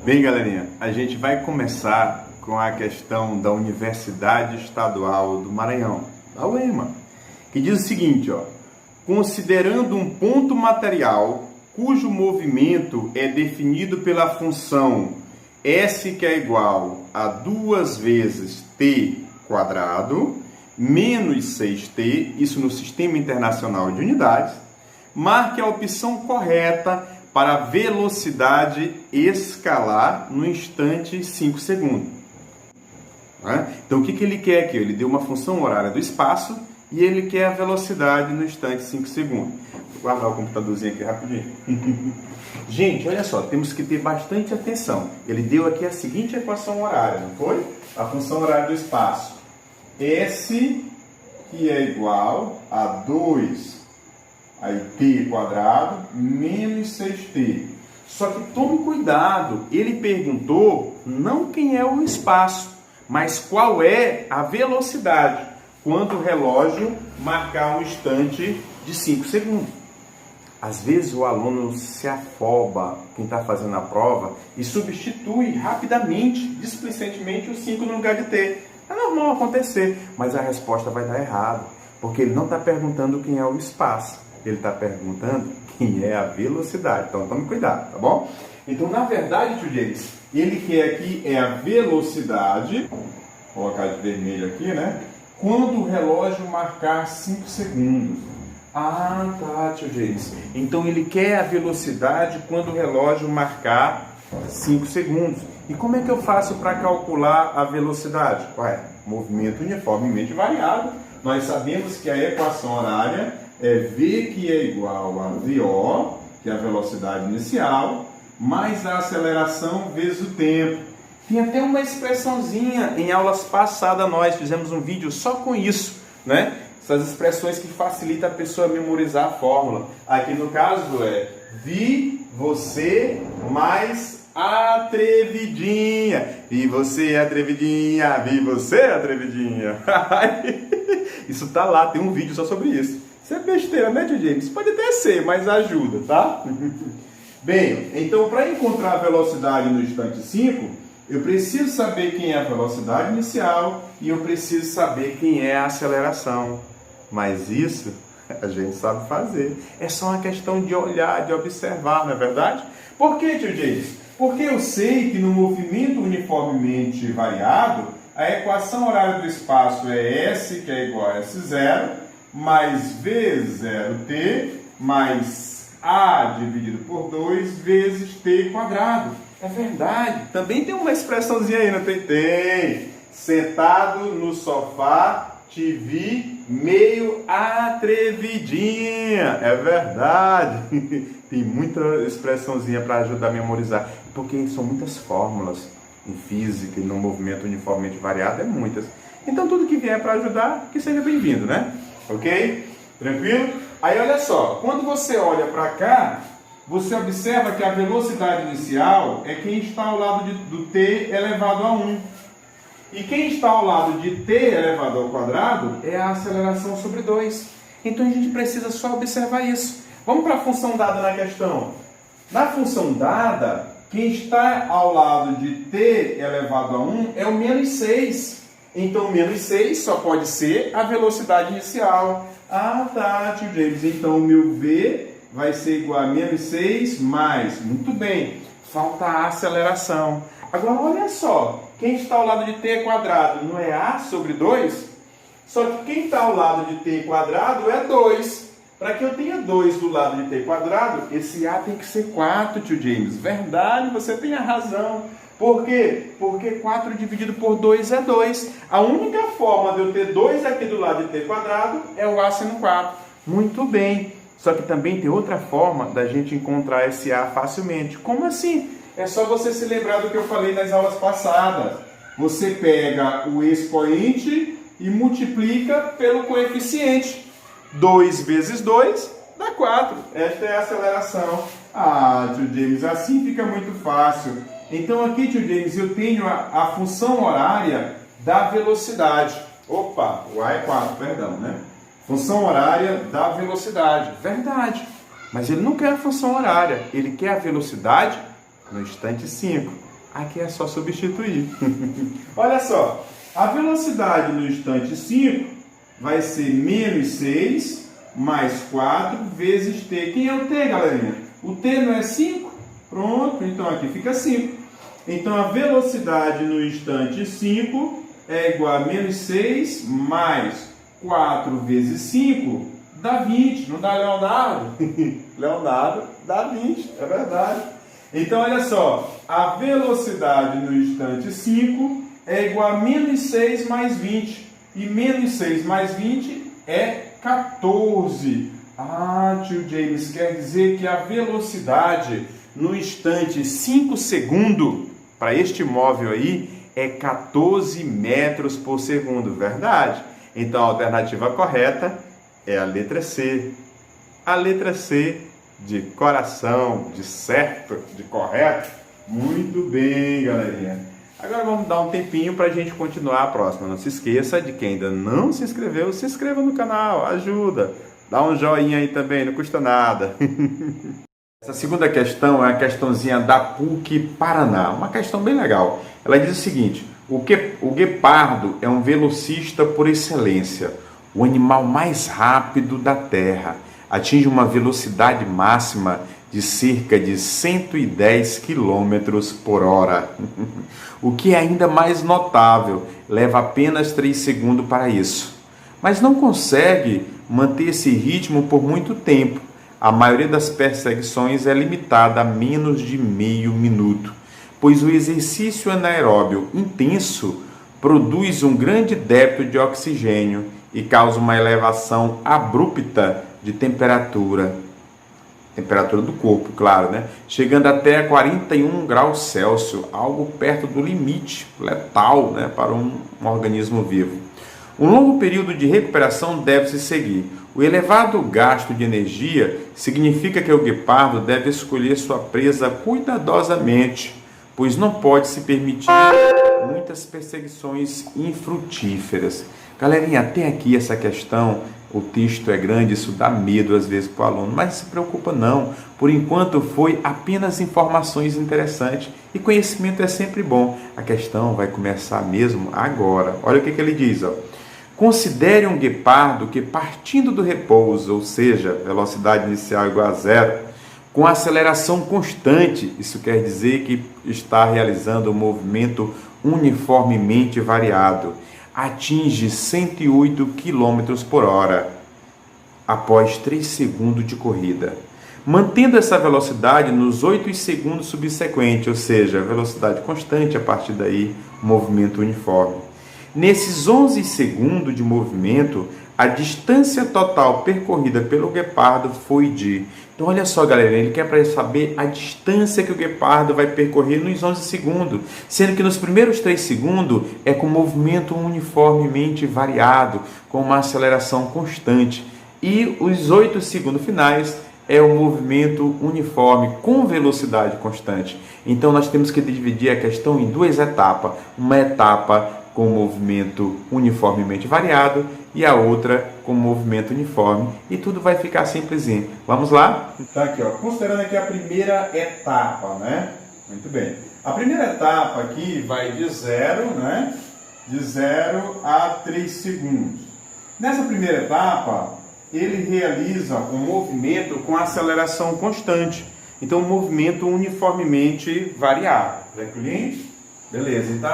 Bem, galerinha, a gente vai começar com a questão da Universidade Estadual do Maranhão, da UEMA, que diz o seguinte, ó: considerando um ponto material cujo movimento é definido pela função S, que é igual a 2 vezes t quadrado menos 6t, isso no Sistema Internacional de Unidades, marque a opção correta para a velocidade escalar no instante 5 segundos. Então, o que ele quer aqui? Ele deu uma função horária do espaço e ele quer a velocidade no instante 5 segundos. Vou guardar o computadorzinho aqui rapidinho. Gente, olha só, temos que ter bastante atenção. Ele deu aqui a seguinte equação horária, não foi? A função horária do espaço. S, que é igual a 2 aí t quadrado menos 6t. Só que tome cuidado, ele perguntou não quem é o espaço, mas qual é a velocidade quando o relógio marcar um instante de 5 segundos. Às vezes o aluno se afoba, quem está fazendo a prova, e substitui rapidamente, displicentemente, o 5 no lugar de t. É normal acontecer, mas a resposta vai dar errado, porque ele não está perguntando quem é o espaço. Ele está perguntando quem é a velocidade. Então, tome cuidado, tá bom? Então, na verdade, tio James, ele quer aqui é a velocidade, vou colocar de vermelho aqui, né? Quando o relógio marcar 5 segundos. Ah, tá, tio James. Então, ele quer a velocidade quando o relógio marcar 5 segundos. E como é que eu faço para calcular a velocidade? Ué, movimento uniformemente variado. Nós sabemos que a equação horária é V, que é igual a VO, que é a velocidade inicial, mais a aceleração vezes o tempo. Tem até uma expressãozinha, em aulas passadas nós fizemos um vídeo só com isso, né? Essas expressões que facilitam a pessoa a memorizar a fórmula. Aqui no caso é vi você mais atrevidinha. Vi você atrevidinha, vi você atrevidinha. Isso tá lá, tem um vídeo só sobre isso. Isso é besteira, né, tio James? Pode até ser, mas ajuda, tá? Bem, então para encontrar a velocidade no instante 5, eu preciso saber quem é a velocidade inicial e eu preciso saber quem é a aceleração. Mas isso a gente sabe fazer. É só uma questão de olhar, de observar, não é verdade? Por que, tio James? Porque eu sei que no movimento uniformemente variado, a equação horária do espaço é S, que é igual a S0, mais V0t, mais A dividido por 2 vezes t quadrado. É verdade. Também tem uma expressãozinha aí, não tem? Tem. Sentado no sofá, te vi meio atrevidinha. É verdade. Tem muita expressãozinha para ajudar a memorizar. Porque são muitas fórmulas em física e no movimento uniformemente variado, é muitas. Então tudo que vier para ajudar, que seja bem-vindo, né? Ok? Tranquilo? Aí olha só, quando você olha para cá, você observa que a velocidade inicial é quem está ao lado do t elevado a 1. E quem está ao lado de t elevado ao quadrado é a aceleração sobre 2. Então a gente precisa só observar isso. Vamos para a função dada na questão. Na função dada, quem está ao lado de t elevado a 1 é o menos 6. Então, menos 6 só pode ser a velocidade inicial. Ah, tá, tio James. Então, o meu V vai ser igual a menos 6 mais. Muito bem. Falta a aceleração. Agora, olha só. Quem está ao lado de t quadrado não é A sobre 2? Só que quem está ao lado de t quadrado é 2. Para que eu tenha 2 do lado de t quadrado, esse A tem que ser 4, tio James. Verdade, você tem a razão. Por quê? Porque 4 dividido por 2 é 2. A única forma de eu ter 2 aqui do lado de t quadrado é o A sendo 4. Muito bem. Só que também tem outra forma da gente encontrar esse A facilmente. Como assim? É só você se lembrar do que eu falei nas aulas passadas. Você pega o expoente e multiplica pelo coeficiente. 2 vezes 2 dá 4. Esta é a aceleração. Ah, tio James, assim fica muito fácil. Então aqui, tio James, eu tenho a função horária da velocidade. Opa, o A é 4, perdão, né? Função horária da velocidade. Verdade. Mas ele não quer a função horária, ele quer a velocidade no instante 5. Aqui é só substituir. Olha só, a velocidade no instante 5 vai ser menos 6 mais 4 vezes t. Quem é o t, galerinha? O t não é 5? Pronto, então aqui fica 5. Então a velocidade no instante 5 é igual a menos 6 mais 4 vezes 5 dá 20. Não dá, Leonardo? Leonardo dá 20, é verdade. Então olha só, a velocidade no instante 5 é igual a menos 6 mais 20. E menos 6 mais 20 é 14. Ah, tio James, quer dizer que a velocidade no instante 5 segundos para este móvel aí é 14 metros por segundo, verdade? Então a alternativa correta é a letra C. A letra C de coração, de certo, de correto. Muito bem, galerinha. Agora vamos dar um tempinho para a gente continuar a próxima. Não se esqueça de quem ainda não se inscreveu, se inscreva no canal, ajuda. Dá um joinha aí também, não custa nada. Essa segunda questão é a questãozinha da PUC Paraná. Uma questão bem legal. Ela diz o seguinte: o guepardo é um velocista por excelência, o animal mais rápido da Terra. Atinge uma velocidade máxima de cerca de 110 km por hora. O que é ainda mais notável, leva apenas 3 segundos para isso. Mas não consegue manter esse ritmo por muito tempo. A maioria das perseguições é limitada a menos de meio minuto, pois o exercício anaeróbio intenso produz um grande débito de oxigênio e causa uma elevação abrupta de temperatura do corpo, claro, né? Chegando até 41 graus Celsius, algo perto do limite letal, né, para um organismo vivo. Um longo período de recuperação deve se seguir. O elevado gasto de energia significa que o guepardo deve escolher sua presa cuidadosamente, pois não pode se permitir muitas perseguições infrutíferas. Galerinha, até aqui essa questão, o texto é grande, isso dá medo às vezes para o aluno, mas não se preocupa não. Por enquanto foi apenas informações interessantes e conhecimento é sempre bom. A questão vai começar mesmo agora. Olha o que ele diz, ó. Considere um guepardo que, partindo do repouso, ou seja, velocidade inicial igual a zero, com aceleração constante, isso quer dizer que está realizando um movimento uniformemente variado, atinge 108 km por hora após 3 segundos de corrida, mantendo essa velocidade nos 8 segundos subsequentes, ou seja, velocidade constante, a partir daí, movimento uniforme. Nesses 11 segundos de movimento, a distância total percorrida pelo guepardo foi de... Então, olha só, galera, ele quer para saber a distância que o guepardo vai percorrer nos 11 segundos, sendo que nos primeiros 3 segundos é com movimento uniformemente variado, com uma aceleração constante. E os 8 segundos finais é o movimento uniforme com velocidade constante. Então, nós temos que dividir a questão em 2 etapas. Uma etapa com movimento uniformemente variado e a outra com movimento uniforme, e tudo vai ficar simplesinho. Vamos lá? Tá aqui, ó. Considerando aqui a primeira etapa, né? Muito bem. A primeira etapa aqui vai de 0, né? De 0 a 3 segundos. Nessa primeira etapa, ele realiza um movimento com aceleração constante. Então, um movimento uniformemente variado. Tranquilinho? Beleza, então,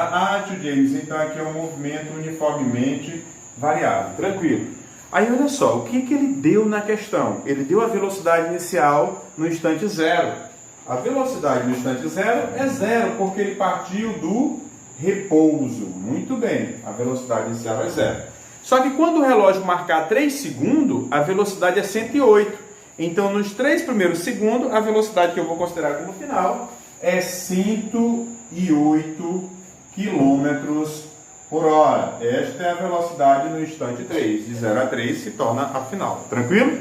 tio James, então aqui é um movimento uniformemente variado, tranquilo. Aí olha só, o que ele deu na questão? Ele deu a velocidade inicial no instante zero. A velocidade no instante zero é zero, porque ele partiu do repouso. Muito bem, a velocidade inicial é zero. Só que quando o relógio marcar 3 segundos, a velocidade é 108. Então, nos 3 primeiros segundos, a velocidade que eu vou considerar como final é 108 km por hora. Esta é a velocidade no instante 3. De 0 a 3 se torna a final. Tranquilo?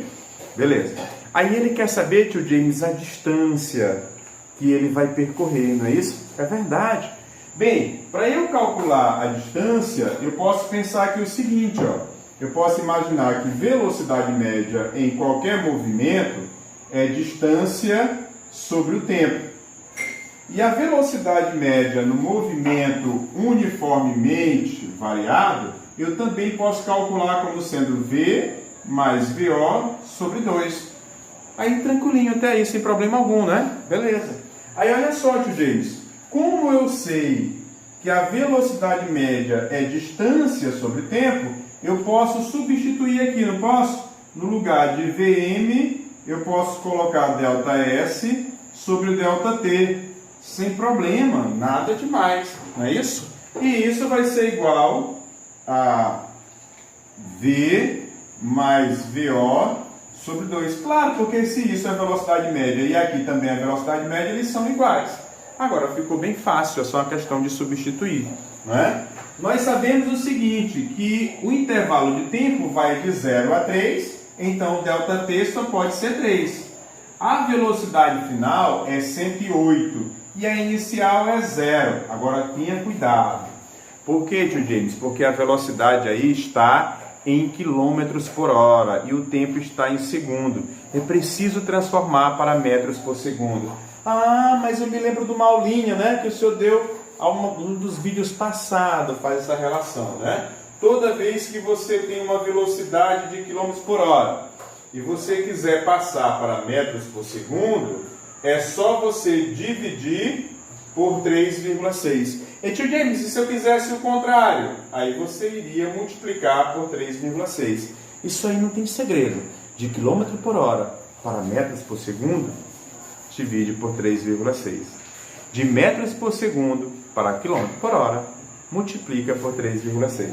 Beleza. Aí ele quer saber, tio James, a distância que ele vai percorrer, não é isso? É verdade. Bem, para eu calcular a distância, eu posso pensar aqui o seguinte, ó. Eu posso imaginar que velocidade média em qualquer movimento é distância sobre o tempo. E a velocidade média no movimento uniformemente variado, eu também posso calcular como sendo V mais VO sobre 2. Aí tranquilinho até aí, sem problema algum, né? Beleza. Aí olha só, tio James, como eu sei que a velocidade média é distância sobre tempo, eu posso substituir aqui, não posso? No lugar de Vm, eu posso colocar ΔS sobre ΔT, sem problema, nada demais, não é isso? E isso vai ser igual a V mais VO sobre 2. Claro, porque se isso é velocidade média e aqui também é velocidade média, eles são iguais. Agora ficou bem fácil, é só uma questão de substituir, não é? Nós sabemos o seguinte, que o intervalo de tempo vai de 0 a 3, então ΔT só pode ser 3. A velocidade final é 108 e a inicial é 0. Agora tenha cuidado. Por que, tio James? Porque a velocidade aí está em quilômetros por hora e o tempo está em segundo. É preciso transformar para metros por segundo. Ah, mas eu me lembro de uma aulinha, né, que o senhor deu a um dos vídeos passados, faz essa relação, né? Toda vez que você tem uma velocidade de quilômetros por hora e você quiser passar para metros por segundo, é só você dividir por 3,6. E tio James, e se eu quisesse o contrário? Aí você iria multiplicar por 3,6. Isso aí não tem segredo. De quilômetro por hora para metros por segundo, divide por 3,6. De metros por segundo para quilômetro por hora, multiplica por 3,6.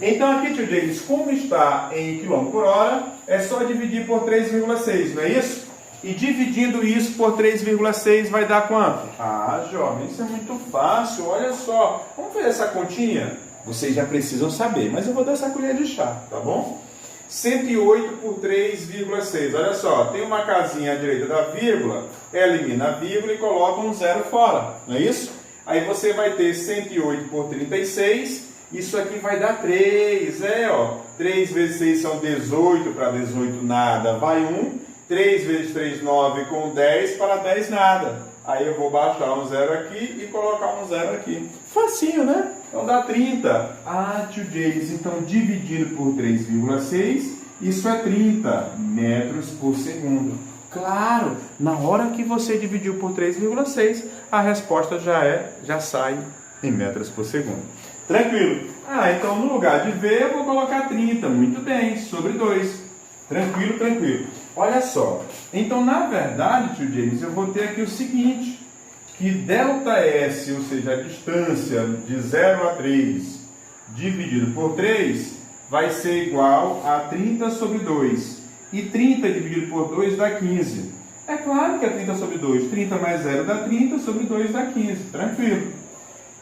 Então aqui, tio James, como está em quilômetro por hora, é só dividir por 3,6, não é isso? E dividindo isso por 3,6 vai dar quanto? Ah, jovem, isso é muito fácil, olha só. Vamos fazer essa continha? Vocês já precisam saber, mas eu vou dar essa colher de chá, tá bom? 108 por 3,6. Olha só, tem uma casinha à direita da vírgula, elimina a vírgula e coloca um zero fora, não é isso? Aí você vai ter 108 por 36, isso aqui vai dar 3, ó. 3 vezes 6 são 18, para 18 nada, vai 1. 3 vezes 3, 9, com 10, para 10 nada. Aí eu vou baixar um zero aqui e colocar um zero aqui. Facinho, né? Então dá 30. Ah, tio James, então dividido por 3,6, isso é 30 metros por segundo. Claro, na hora que você dividiu por 3,6, a resposta já sai em metros por segundo. Tranquilo? Ah, então no lugar de V eu vou colocar 30. Muito bem, sobre 2. Tranquilo, tranquilo. Olha só, então na verdade, tio James, eu vou ter aqui o seguinte, que ΔS, ou seja, a distância de 0 a 3 dividido por 3, vai ser igual a 30 sobre 2. E 30 dividido por 2 dá 15. É claro que é 30 sobre 2. 30 mais 0 dá 30, sobre 2 dá 15. Tranquilo.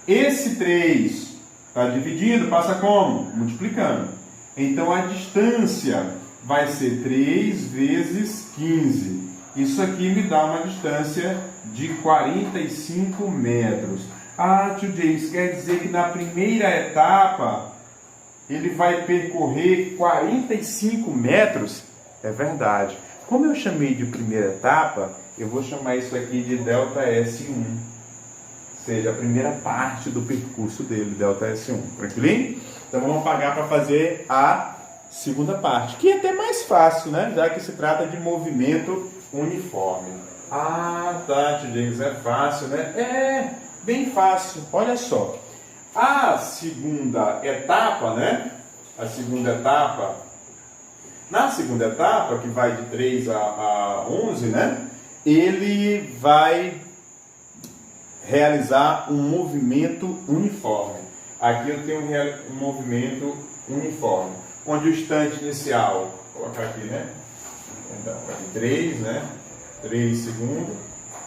Esse 3 está dividindo, passa como? Multiplicando. Então a distância vai ser 3 vezes 15. Isso aqui me dá uma distância de 45 metros. Ah, tio James, quer dizer que na primeira etapa ele vai percorrer 45 metros? É verdade. Como eu chamei de primeira etapa, eu vou chamar isso aqui de ΔS1. Ou seja, a primeira parte do percurso dele, ΔS1. Tranquilinho? Então vamos apagar para fazer a segunda parte, que é até mais fácil, né? Já que se trata de movimento uniforme. Ah, tá, tio James, é fácil, né? É, bem fácil. Olha só. A segunda etapa, né? Na segunda etapa, que vai de 3 a 11, né? Ele vai realizar um movimento uniforme. Aqui eu tenho um movimento uniforme, onde o instante inicial, vou colocar aqui, né? Então, de 3, né? 3 segundos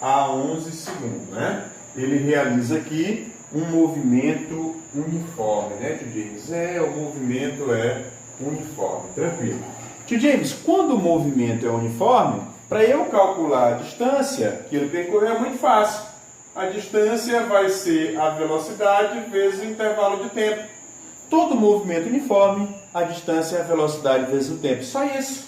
a 11 segundos, né? Ele realiza aqui um movimento uniforme, né, tio James? O movimento é uniforme, tranquilo. Tio James, quando o movimento é uniforme, para eu calcular a distância que ele percorreu é muito fácil. A distância vai ser a velocidade vezes o intervalo de tempo. Todo movimento uniforme, a distância é a velocidade vezes o tempo. Só isso.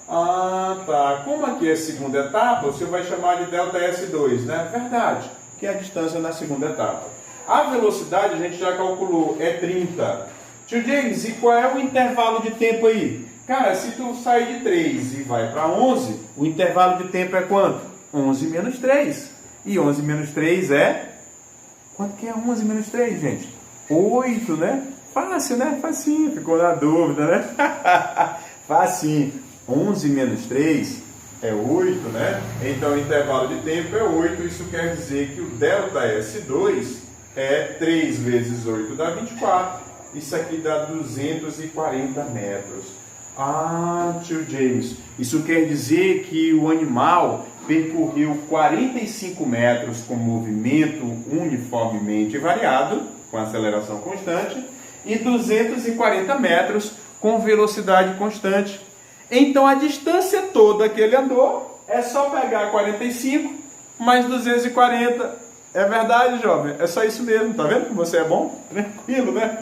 Ah, tá. Como aqui é a segunda etapa, você vai chamar de ΔS2, né? Verdade. que é a distância na segunda etapa. A velocidade a gente já calculou, é 30. Tio James, e qual é o intervalo de tempo aí? Cara, se tu sair de 3 e vai para 11, o intervalo de tempo é quanto? 11 menos 3. E 11 menos 3 é... Quanto que é 11 menos 3, gente? 8, né? Fácil, né? Facinho, ficou na dúvida, né? Facinho. 11 menos 3 é 8, né? Então o intervalo de tempo é 8. Isso quer dizer que o delta S2 é 3 vezes 8 dá 24. Isso aqui dá 240 metros. Ah, tio James, isso quer dizer que o animal percorreu 45 metros com movimento uniformemente variado, com aceleração constante, e 240 metros com velocidade constante. Então a distância toda que ele andou é só pegar 45 mais 240. É verdade, jovem? É só isso mesmo, tá vendo que você é bom? Tranquilo, né?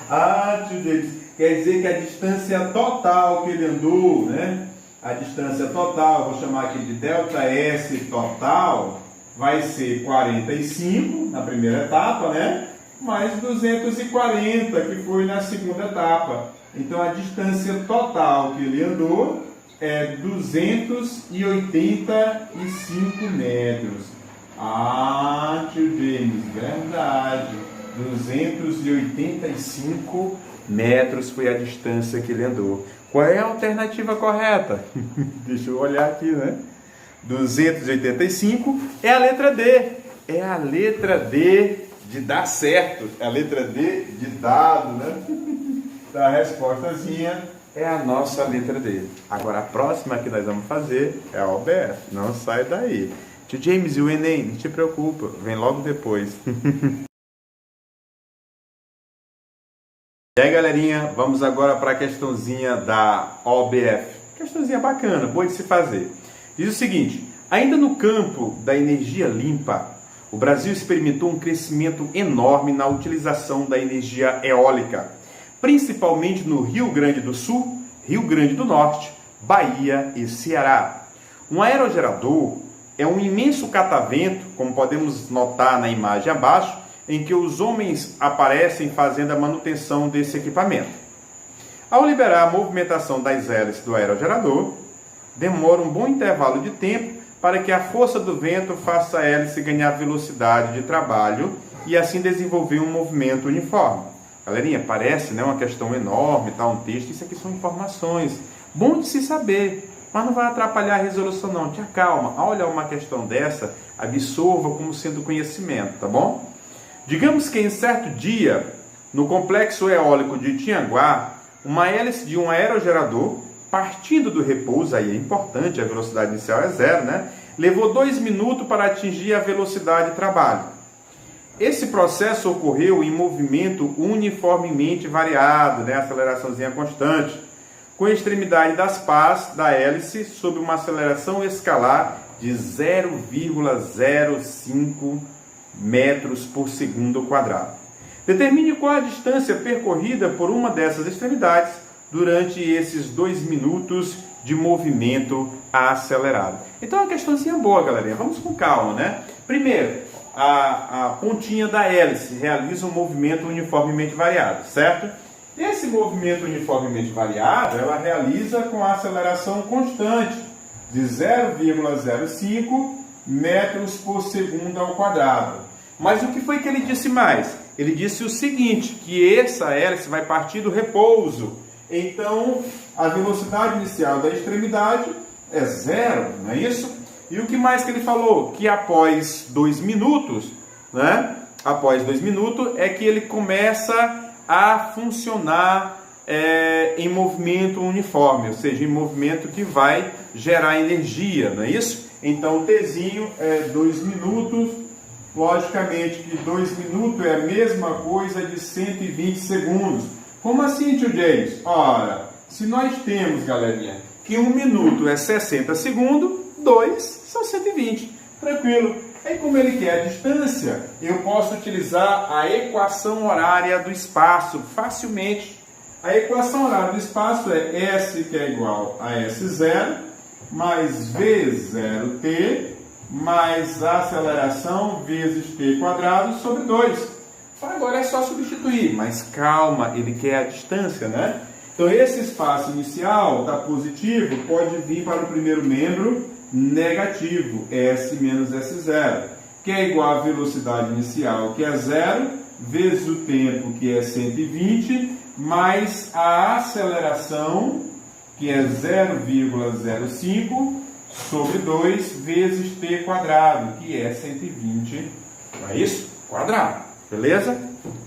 Ah, tio James, quer dizer que a distância total que ele andou, né? A distância total, vou chamar aqui de delta S total, vai ser 45 na primeira etapa, né? Mais 240, que foi na segunda etapa. Então a distância total que ele andou é 285 metros. Ah, tio James, verdade. 285 metros foi a distância que ele andou. Qual é a alternativa correta? Deixa eu olhar aqui, né? 285 é a letra D. É a letra D de dar certo. É a letra D de dado, né? Da respostazinha é a nossa letra D. Agora a próxima que nós vamos fazer é a OBF. Não sai daí. Tio James, e o Enem? Não te preocupa, vem logo depois. E aí, galerinha, vamos agora para a questãozinha da OBF. Questãozinha bacana, boa de se fazer. Diz o seguinte: ainda no campo da energia limpa, o Brasil experimentou um crescimento enorme na utilização da energia eólica, principalmente no Rio Grande do Sul, Rio Grande do Norte, Bahia e Ceará. Um aerogerador é um imenso catavento, como podemos notar na imagem abaixo, em que os homens aparecem fazendo a manutenção desse equipamento. Ao liberar a movimentação das hélices do aerogerador, demora um bom intervalo de tempo para que a força do vento faça a hélice ganhar velocidade de trabalho e assim desenvolver um movimento uniforme. Galerinha, parece, né, uma questão enorme, tá, um texto, isso aqui são informações. Bom de se saber, mas não vai atrapalhar a resolução não, te acalma. Ao olhar uma questão dessa, absorva como sendo conhecimento, tá bom? Digamos que em certo dia, no complexo eólico de Tianguá, uma hélice de um aerogerador, partindo do repouso, aí é importante, a velocidade inicial é 0, né? Levou 2 minutos para atingir a velocidade de trabalho. Esse processo ocorreu em movimento uniformemente variado, né? Aceleraçãozinha constante, com a extremidade das pás da hélice sob uma aceleração escalar de 0,05 metros por segundo ao quadrado. Determine qual a distância percorrida por uma dessas extremidades durante esses 2 minutos de movimento acelerado. Então é uma questãozinha boa, galerinha. Vamos com calma, né? Primeiro, a pontinha da hélice realiza um movimento uniformemente variado, certo? Esse movimento uniformemente variado, ela realiza com a aceleração constante de 0,05 metros por segundo ao quadrado. Mas o que foi que ele disse mais? Ele disse o seguinte, que essa hélice vai partir do repouso. Então, a velocidade inicial da extremidade é 0, não é isso? E o que mais que ele falou? Que após 2 minutos, né? Após 2 minutos é que ele começa a funcionar em movimento uniforme, ou seja, em movimento que vai gerar energia, não é isso? Então, o Tzinho é 2 minutos, logicamente que 2 minutos é a mesma coisa de 120 segundos. Como assim, tio James? Ora, se nós temos, galerinha, que 1 minuto é 60 segundos, 2 são 120. Tranquilo. Aí, como ele quer a distância, eu posso utilizar a equação horária do espaço facilmente. A equação horária do espaço é S, que é igual a S0, mais V0t, mais a aceleração vezes t quadrado sobre 2. Agora é só substituir, mas calma, ele quer a distância, né? Então esse espaço inicial está positivo, pode vir para o primeiro membro negativo, S menos S0, que é igual à velocidade inicial, que é 0, vezes o tempo, que é 120, mais a aceleração, que é 0,05, sobre 2, vezes t quadrado, que é 120, não é isso? Quadrado. Beleza?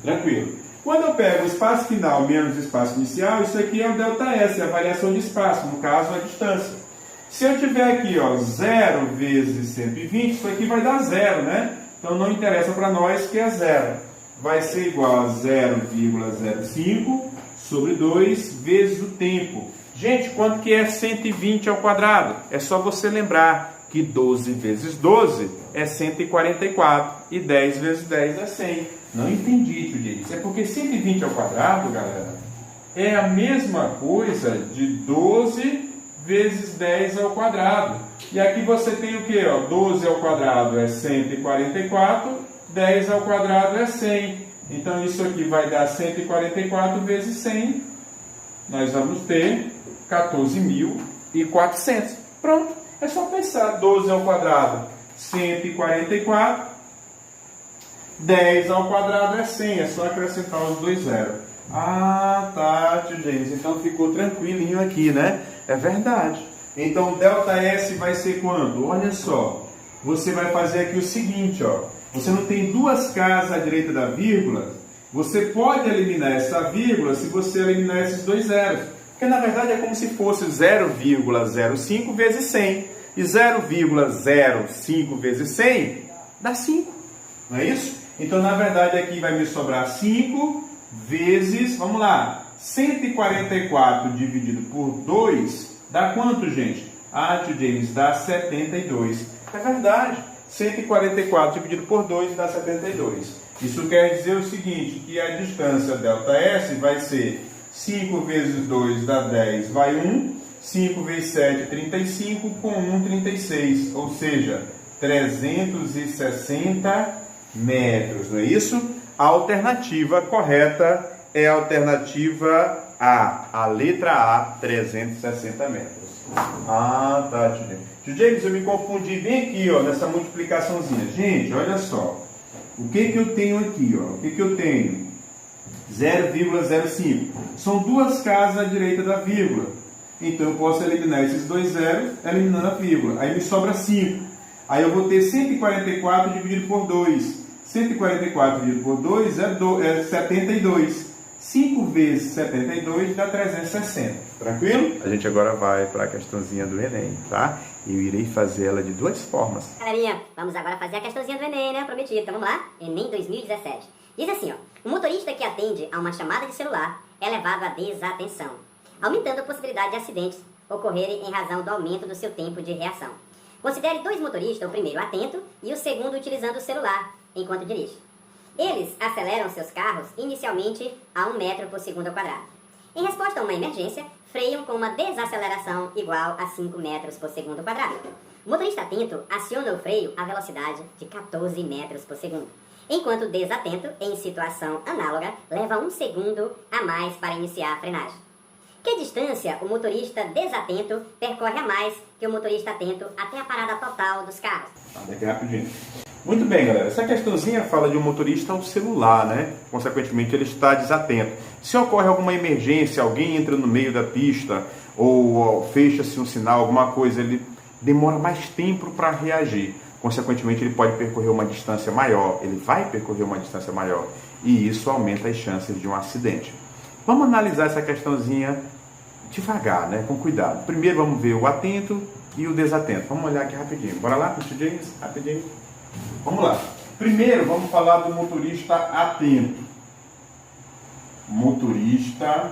Tranquilo. Quando eu pego o espaço final menos o espaço inicial, isso aqui é o ΔS, a variação de espaço, no caso a distância. Se eu tiver aqui, ó, 0 vezes 120, isso aqui vai dar 0, né? Então não interessa para nós que é 0. Vai ser igual a 0,05 sobre 2 vezes o tempo. Gente, quanto que é 120 ao quadrado? É só você lembrar que 12 vezes 12 é 144 e 10 vezes 10 é 100. Não entendi, tio James. É porque 120 ao quadrado, galera, é a mesma coisa de 12 vezes 10 ao quadrado. E aqui você tem o que? 12 ao quadrado é 144, 10 ao quadrado é 100. Então isso aqui vai dar 144 vezes 100. Nós vamos ter 14.400. Pronto. É só pensar, 12 ao quadrado, 144, 10 ao quadrado é 100, é só acrescentar os dois zeros. Ah, tá, tio James, então ficou tranquilinho aqui, né? É verdade. Então, ΔS vai ser quanto? Olha só, você vai fazer aqui o seguinte, ó. Você não tem duas casas à direita da vírgula, você pode eliminar essa vírgula se você eliminar esses dois zeros. Porque na verdade é como se fosse 0,05 vezes 100. E 0,05 vezes 100 dá 5. Não é isso? Então na verdade aqui vai me sobrar 5 vezes, vamos lá, 144 dividido por 2 dá quanto, gente? Ah, tio James, dá 72. É verdade. 144 dividido por 2 dá 72. Isso quer dizer o seguinte, que a distância ΔS vai ser 5 vezes 2 dá 10, vai 1. 5 vezes 7, 35, com 1, 36. Ou seja, 360 metros, não é isso? A alternativa correta é a alternativa A letra A, 360 metros. Ah, tá, tio James. Tio James, eu me confundi bem aqui, ó, nessa multiplicaçãozinha. Gente, olha só. O que que eu tenho aqui, ó? O que que eu tenho? 0,05. São duas casas à direita da vírgula. Então eu posso eliminar esses dois zeros, eliminando a vírgula. Aí me sobra 5. Aí eu vou ter 144 dividido por 2. 144 dividido por 2 é 72. 5 vezes 72 dá 360. Tranquilo? A gente agora vai para a questãozinha do Enem, tá? Eu irei fazer ela de duas formas. Galerinha, vamos agora fazer a questãozinha do Enem, né? Prometido. Então vamos lá? Enem 2017. Diz assim, ó. O motorista que atende a uma chamada de celular é levado à desatenção, aumentando a possibilidade de acidentes ocorrerem em razão do aumento do seu tempo de reação. Considere dois motoristas, o primeiro atento e o segundo utilizando o celular enquanto dirige. Eles aceleram seus carros inicialmente a 1 metro por segundo ao quadrado. Em resposta a uma emergência, freiam com uma desaceleração igual a 5 metros por segundo ao quadrado. O motorista atento aciona o freio à velocidade de 14 metros por segundo, enquanto o desatento, em situação análoga, leva 1 segundo a mais para iniciar a frenagem. Que distância o motorista desatento percorre a mais que o motorista atento até a parada total dos carros? Daqui rapidinho. Muito bem, galera. Essa questãozinha fala de um motorista ao celular, né? Consequentemente, ele está desatento. Se ocorre alguma emergência, alguém entra no meio da pista ou fecha-se um sinal, alguma coisa, ele demora mais tempo para reagir. Consequentemente, ele pode percorrer uma distância maior. Ele vai percorrer uma distância maior. E isso aumenta as chances de um acidente. Vamos analisar essa questãozinha devagar, né? Com cuidado. Primeiro vamos ver o atento e o desatento. Vamos olhar aqui rapidinho. Bora lá, Mr. James? Rapidinho. Vamos lá. Primeiro vamos falar do motorista atento. Motorista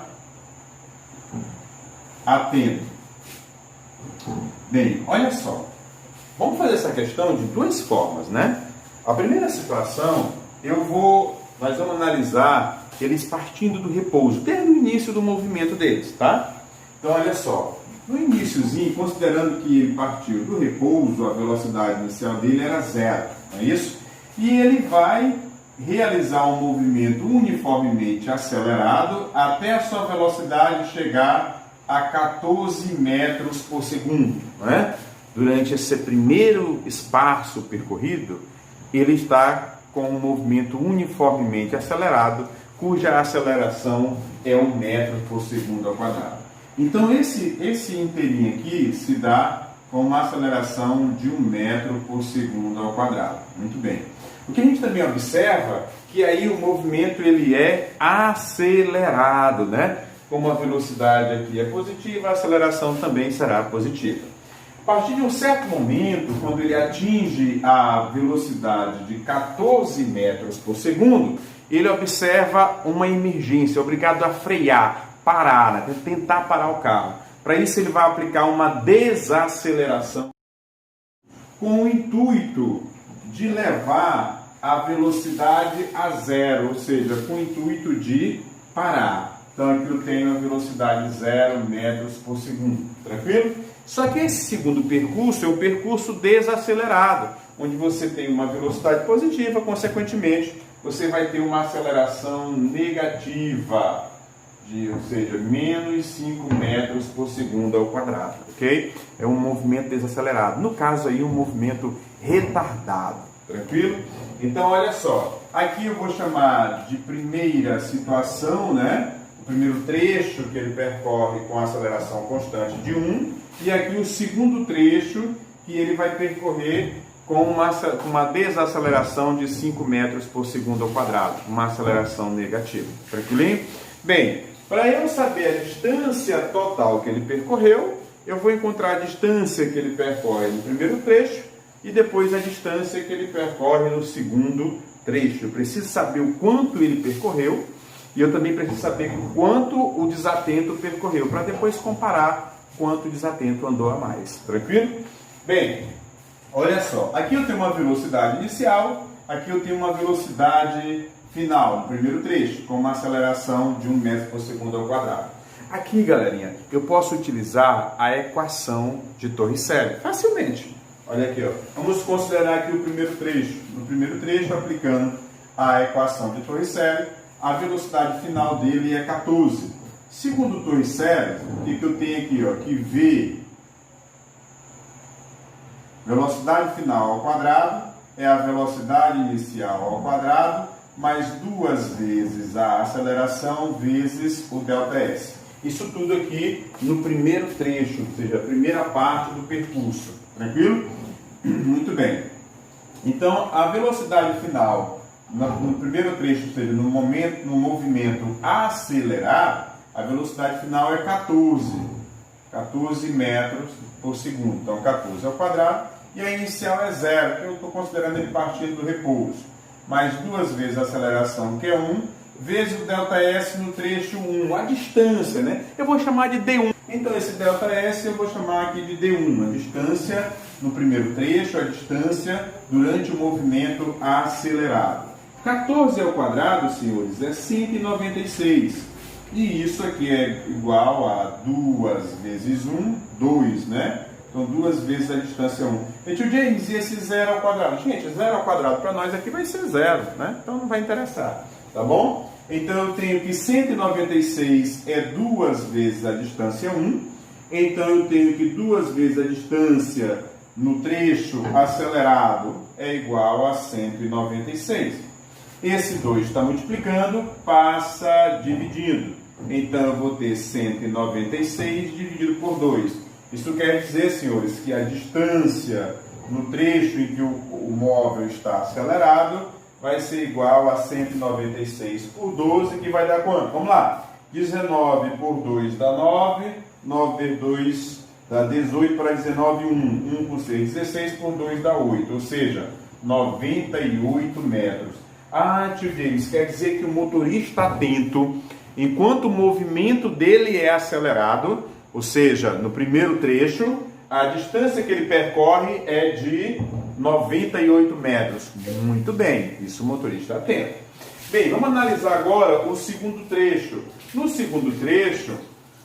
atento. Bem, olha só. Vamos fazer essa questão de duas formas, né? A primeira situação, nós vamos analisar eles partindo do repouso, desde o início do movimento deles, tá? Então, olha só. No iniciozinho, considerando que ele partiu do repouso, a velocidade inicial dele era 0, não é isso? E ele vai realizar um movimento uniformemente acelerado até a sua velocidade chegar a 14 metros por segundo, não é? Durante esse primeiro espaço percorrido, ele está com um movimento uniformemente acelerado, cuja aceleração é 1 metro por segundo ao quadrado. Então, esse inteirinho aqui se dá com uma aceleração de 1 metro por segundo ao quadrado. Muito bem. O que a gente também observa que aí o movimento ele é acelerado, né? Como a velocidade aqui é positiva, a aceleração também será positiva. A partir de um certo momento, quando ele atinge a velocidade de 14 metros por segundo, ele observa uma emergência, é obrigado a frear, parar, né? Tentar parar o carro. Para isso ele vai aplicar uma desaceleração com o intuito de levar a velocidade a 0, ou seja, com o intuito de parar. Então aqui eu tenho a velocidade 0 metros por segundo, tranquilo? Só que esse segundo percurso é o percurso desacelerado, onde você tem uma velocidade positiva, consequentemente você vai ter uma aceleração negativa, ou seja, menos 5 metros por segundo ao quadrado, ok? É um movimento desacelerado. No caso aí, um movimento retardado, tranquilo? Então, olha só, aqui eu vou chamar de primeira situação, né? O primeiro trecho que ele percorre com aceleração constante de 1, e aqui o segundo trecho que ele vai percorrer com uma desaceleração de 5 metros por segundo ao quadrado, uma aceleração negativa, tranquilinho? Bem, para eu saber a distância total que ele percorreu, eu vou encontrar a distância que ele percorre no primeiro trecho e depois a distância que ele percorre no segundo trecho. Eu preciso saber o quanto ele percorreu e eu também preciso saber quanto o desatento percorreu, para depois comparar quanto o desatento andou a mais. Tranquilo? Bem, olha só, aqui eu tenho uma velocidade inicial, aqui eu tenho uma velocidade final, no primeiro trecho, com uma aceleração de 1 metro por segundo ao quadrado. Aqui, galerinha, eu posso utilizar a equação de Torricelli facilmente. Olha aqui, ó. Vamos considerar aqui o primeiro trecho. No primeiro trecho, aplicando a equação de Torricelli, a velocidade final dele é 14. Segundo Torricelli, o que eu tenho aqui, ó? Que V, velocidade final ao quadrado, é a velocidade inicial ao quadrado, mais 2 vezes a aceleração vezes o ΔS. Isso tudo aqui no primeiro trecho, ou seja, a primeira parte do percurso. Tranquilo? Muito bem. Então, a velocidade final no primeiro trecho, ou seja, no movimento acelerado, a velocidade final é 14 metros por segundo. Então, 14 ao quadrado. E a inicial é 0, que eu estou considerando ele partindo do repouso. Mais 2 vezes a aceleração, que é 1, vezes o ΔS no trecho 1, a distância, né? Eu vou chamar de D1. Então, esse ΔS eu vou chamar aqui de D1, a distância no primeiro trecho, a distância durante o movimento acelerado. 14 ao quadrado, senhores, é 196. E isso aqui é igual a 2 vezes 1, 2, né? Então, 2 vezes a distância 1. E tio James, e esse 0 ao quadrado? Gente, 0 ao quadrado para nós aqui vai ser 0, né? Então, não vai interessar, tá bom? Então, eu tenho que 196 é 2 vezes a distância 1. Então, eu tenho que 2 vezes a distância no trecho acelerado é igual a 196. Esse 2 está multiplicando, passa dividindo. Então, eu vou ter 196 dividido por 2. Isso quer dizer, senhores, que a distância no trecho em que o móvel está acelerado vai ser igual a 196 por 12, que vai dar quanto? Vamos lá. 19 por 2 dá 9, 9 vezes 2 dá 18 para 19, 1. 1 por 6, 16 por 2 dá 8, ou seja, 98 metros. Ah, tio James, quer dizer que o motorista atento, enquanto o movimento dele é acelerado, ou seja, no primeiro trecho, a distância que ele percorre é de 98 metros. Muito bem, isso o motorista atento. Bem, vamos analisar agora o segundo trecho. No segundo trecho,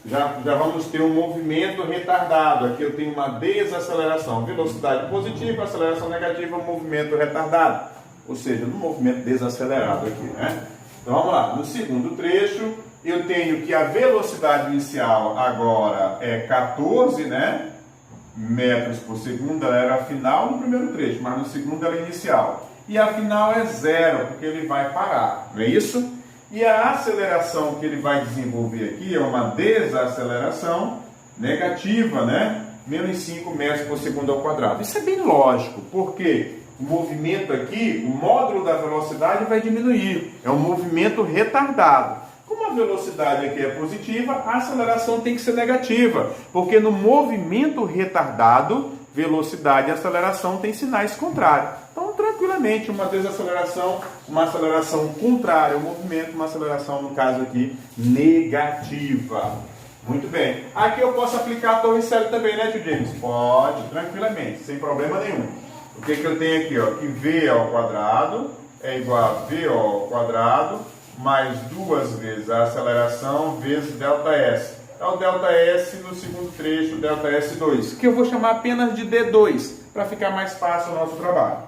já vamos ter um movimento retardado. Aqui eu tenho uma desaceleração. Velocidade positiva, aceleração negativa, movimento retardado. Ou seja, no movimento desacelerado aqui, né? Então vamos lá. No segundo trecho, eu tenho que a velocidade inicial agora é 14, né? Metros por segundo. Ela era a final no primeiro trecho, mas no segundo ela é inicial. E a final é 0, porque ele vai parar. Não é isso? E a aceleração que ele vai desenvolver aqui é uma desaceleração negativa, né? Menos 5 metros por segundo ao quadrado. Isso é bem lógico, porque o movimento aqui, o módulo da velocidade vai diminuir. É um movimento retardado. Como a velocidade aqui é positiva, a aceleração tem que ser negativa, porque no movimento retardado, velocidade e aceleração têm sinais contrários. Então, tranquilamente, uma desaceleração, uma aceleração contrária ao movimento, uma aceleração, no caso aqui, negativa. Muito bem. Aqui eu posso aplicar a Torricelli também, né, tio James? Pode, tranquilamente, sem problema nenhum. O que eu tenho aqui, ó? Que V ao quadrado é igual a VO ao quadrado mais 2 vezes a aceleração vezes ΔS. É o ΔS no segundo trecho, ΔS2, que eu vou chamar apenas de D2, para ficar mais fácil o nosso trabalho.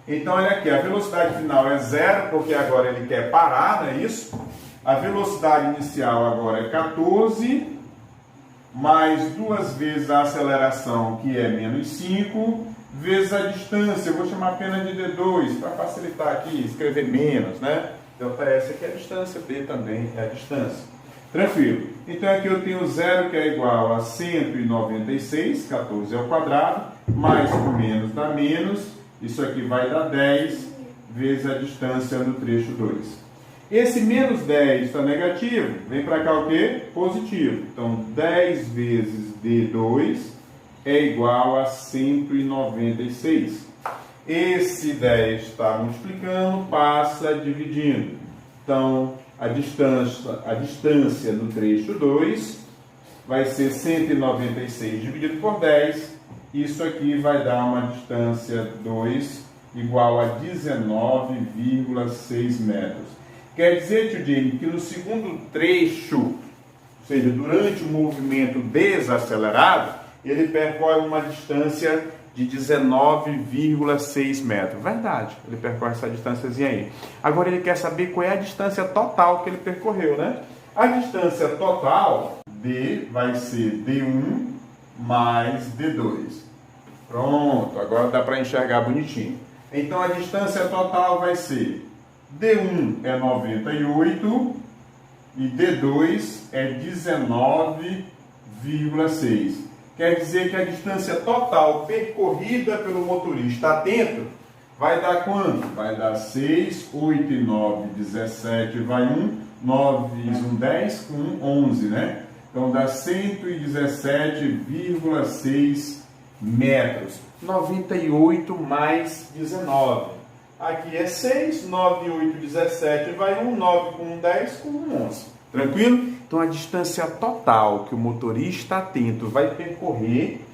Então, olha aqui, a velocidade final é 0, porque agora ele quer parar, não é isso? A velocidade inicial agora é 14, mais 2 vezes a aceleração, que é menos 5, vezes a distância. Eu vou chamar apenas de D2, para facilitar aqui, escrever menos, né? ΔS aqui é a distância, D também é a distância. Tranquilo. Então aqui eu tenho 0, que é igual a 196, 14 ao quadrado, mais o menos dá menos, isso aqui vai dar 10, vezes a distância no trecho 2. Esse menos 10 está negativo, vem para cá o quê? Positivo. Então 10 vezes D2 é igual a 196. Esse 10 está multiplicando, passa dividindo. Então, a distância no trecho 2 vai ser 196 dividido por 10. Isso aqui vai dar uma distância 2 igual a 19,6 metros. Quer dizer, tio Jimmy, que no segundo trecho, ou seja, durante o movimento desacelerado, ele percorre uma distância de 19,6 metros. Verdade, ele percorre essa distânciazinha aí. Agora ele quer saber qual é a distância total que ele percorreu, né? A distância total, D, vai ser D1 mais D2. Pronto, agora dá para enxergar bonitinho. Então a distância total vai ser D1 é 98 e D2 é 19,6. Quer dizer que a distância total percorrida pelo motorista atento vai dar quanto? Vai dar 6, 8 e 9, 17, vai 1, 9 e 1, 10, com 1, 11, né? Então dá 117,6 metros. 98 mais 19. Aqui é 6, 9 e 8, 17, vai 1, 9 com 1, 10, com 1, 11. Tranquilo? Então a distância total que o motorista atento vai percorrer,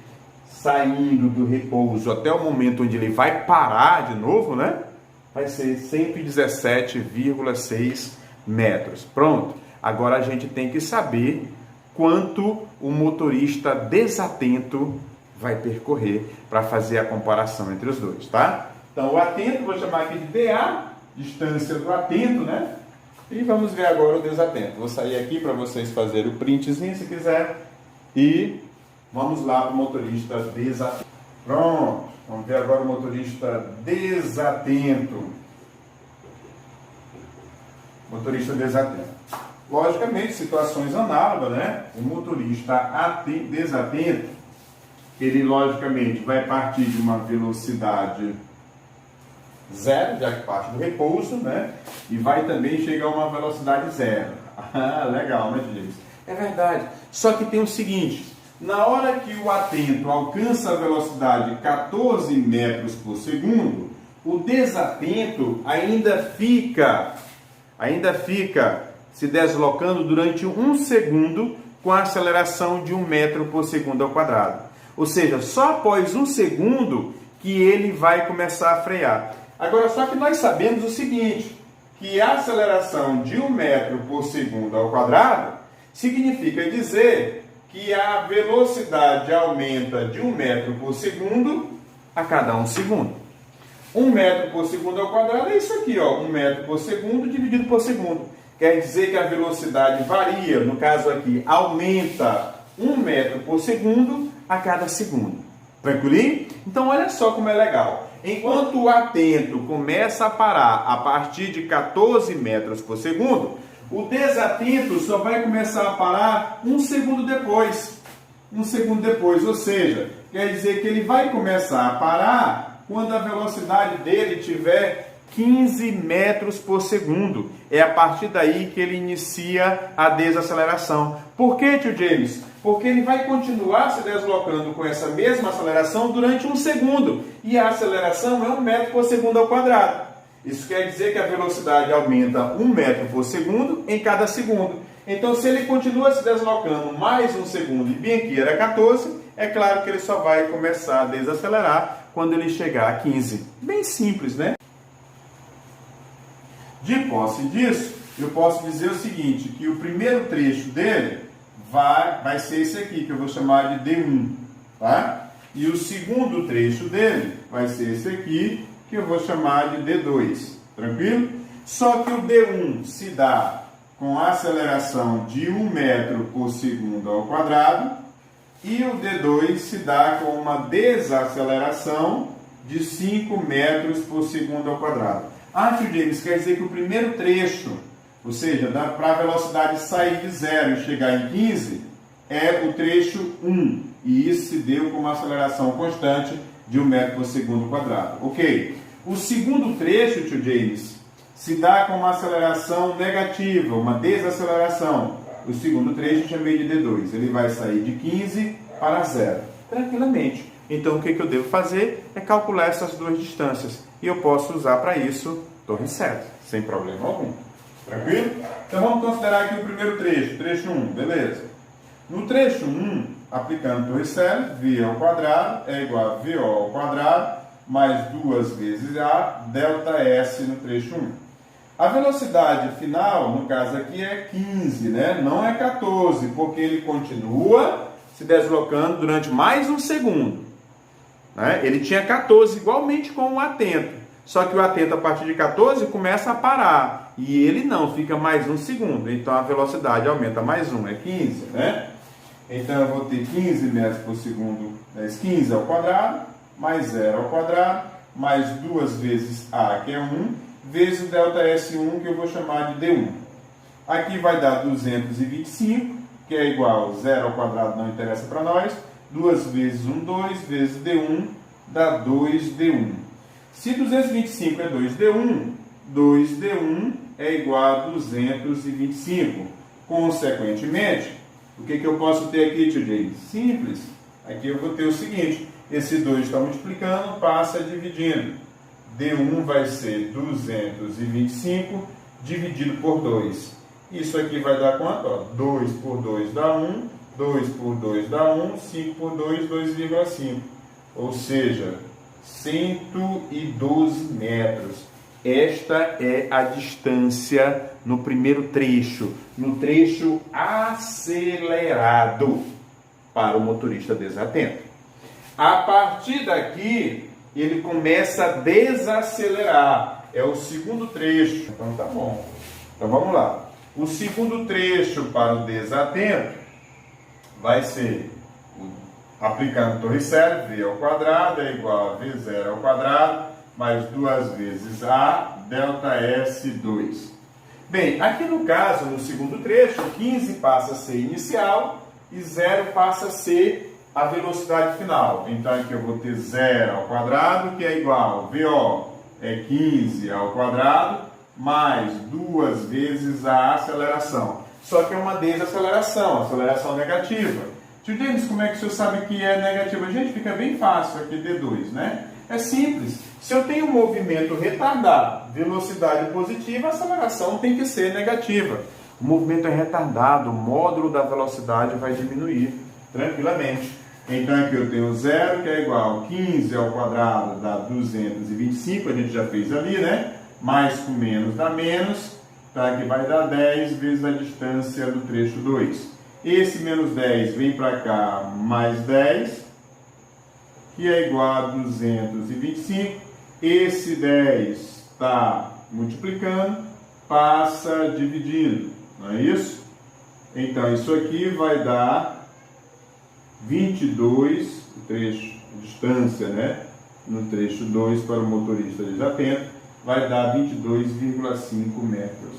saindo do repouso até o momento onde ele vai parar de novo, né? Vai ser 117,6 metros. Pronto. Agora a gente tem que saber quanto o motorista desatento vai percorrer para fazer a comparação entre os dois, tá? Então o atento, vou chamar aqui de DA, distância do atento, né? E vamos ver agora o desatento. Vou sair aqui para vocês fazerem o printzinho, se quiser. E vamos lá para o motorista desatento. Pronto. Vamos ver agora o motorista desatento. Motorista desatento. Logicamente, situações análogas, né? O motorista desatento, ele logicamente vai partir de uma velocidade 0, já que parte do repouso, né? E vai também chegar a uma velocidade 0. Ah, legal, né, gente? É verdade. Só que tem o seguinte, na hora que o atento alcança a velocidade 14 metros por segundo, o desatento ainda fica se deslocando durante 1 segundo com a aceleração de 1 metro por segundo ao quadrado. Ou seja, só após 1 segundo que ele vai começar a frear. Agora, só que nós sabemos o seguinte, que a aceleração de 1 metro por segundo ao quadrado Significa dizer que a velocidade aumenta de 1 metro por segundo a cada 1 segundo. 1 metro por segundo ao quadrado é isso aqui, ó, 1 metro por segundo dividido por segundo. Quer dizer que a velocidade varia, no caso aqui, aumenta 1 metro por segundo a cada segundo. Tranquilinho? Então olha só como é legal. Enquanto o atento começa a parar a partir de 14 metros por segundo, o desatento só vai começar a parar 1 segundo depois. 1 segundo depois, ou seja, quer dizer que ele vai começar a parar quando a velocidade dele tiver 15 metros por segundo. É a partir daí que ele inicia a desaceleração. Por que, tio James? Porque ele vai continuar se deslocando com essa mesma aceleração durante 1 segundo. E a aceleração é 1 metro por segundo ao quadrado. Isso quer dizer que a velocidade aumenta 1 metro por segundo em cada segundo. Então, se ele continua se deslocando mais 1 segundo, e bem aqui era 14, é claro que ele só vai começar a desacelerar quando ele chegar a 15. Bem simples, né? De posse disso, eu posso dizer o seguinte, que o primeiro trecho dele vai ser esse aqui, que eu vou chamar de D1, tá? E o segundo trecho dele vai ser esse aqui, que eu vou chamar de D2, tranquilo? Só que o D1 se dá com aceleração de 1 metro por segundo ao quadrado e o D2 se dá com uma desaceleração de 5 metros por segundo ao quadrado. Ah, tio James, quer dizer que o primeiro trecho, ou seja, para a velocidade sair de 0 e chegar em 15, é o trecho 1. E isso se deu com uma aceleração constante de 1 metro por segundo quadrado. Ok. O segundo trecho, tio James, se dá com uma aceleração negativa, uma desaceleração. O segundo trecho eu chamei de D2. Ele vai sair de 15 para 0. Tranquilamente. Então, o que eu devo fazer é calcular essas duas distâncias. E eu posso usar para isso torre seta, sem problema algum. Tranquilo? Então, vamos considerar aqui o primeiro trecho, trecho 1, beleza? No trecho 1, aplicando torre seta, V ao quadrado é igual a VO ao quadrado, mais 2 vezes A, delta S no trecho 1. A velocidade final, no caso aqui, é 15, né? Não é 14, porque ele continua se deslocando durante mais 1 segundo. Né? Ele tinha 14, igualmente com o atento. Só que o atento, a partir de 14, começa a parar. E ele não, fica mais 1 segundo. Então, a velocidade aumenta mais 1, é 15, né? Então, eu vou ter 15 metros por segundo, 15 ao quadrado, mais 0 ao quadrado, mais 2 vezes A, que é 1, vezes o delta S1, que eu vou chamar de D1. Aqui vai dar 225, que é igual a 0 ao quadrado, não interessa para nós. 2 vezes 1, 2, vezes D1, dá 2D1. Se 225 é 2D1, 2D1 é igual a 225. Consequentemente, o que eu posso ter aqui, tio James? Simples. Aqui eu vou ter o seguinte, esse 2 está multiplicando, passa dividindo. D1 vai ser 225 dividido por 2. Isso aqui vai dar quanto? Ó, 2 por 2 dá 1, 2 por 2 dá 1, 5 por 2, 2,5. Ou seja, 112 metros. Esta é a distância no primeiro trecho, no trecho acelerado para o motorista desatento. A partir daqui, ele começa a desacelerar. É o segundo trecho. Então tá bom. Então vamos lá. O segundo trecho para o desatento vai ser, aplicando torre seta, V ao quadrado é igual a V0 ao quadrado, mais 2 vezes A, delta S2. Bem, aqui no caso, no segundo trecho, 15 passa a ser inicial e 0 passa a ser a velocidade final. Então aqui eu vou ter 0 ao quadrado, que é igual, VO é 15 ao quadrado, mais 2 vezes a aceleração. Só que é uma desaceleração, aceleração negativa. Tio James, como é que o senhor sabe que é negativa? Gente, fica bem fácil aqui, D2, né? É simples. Se eu tenho um movimento retardado, velocidade positiva, a aceleração tem que ser negativa. O movimento é retardado, o módulo da velocidade vai diminuir tranquilamente. Então aqui eu tenho 0, que é igual a 15 ao quadrado dá 225, a gente já fez ali, né? Mais com menos dá menos. tá? Que vai dar 10 vezes a distância do trecho 2. Esse menos 10 vem para cá, mais 10, que é igual a 225. Esse 10 está multiplicando, passa dividindo, não é isso? Então, isso aqui vai dar 22, o trecho, distância, né? No trecho 2 para o motorista desatento, vai dar 22,5 metros.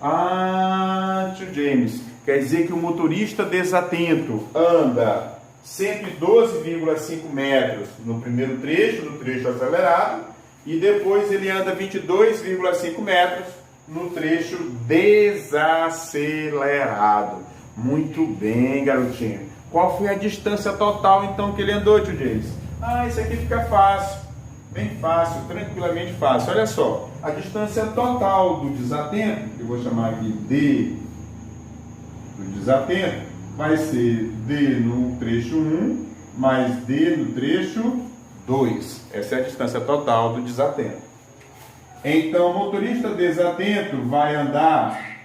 Ah, tio James, quer dizer que o motorista desatento anda 112,5 metros no primeiro trecho, no trecho acelerado, e depois ele anda 22,5 metros no trecho desacelerado. Muito bem, garotinho. Qual foi a distância total, então, que ele andou, tio James? Ah, isso aqui fica fácil. Bem fácil, tranquilamente fácil. Olha só, a distância total do desatento, que eu vou chamar aqui D do desatento, vai ser D no trecho 1 mais D no trecho 2. Essa é a distância total do desatento. Então, o motorista desatento vai andar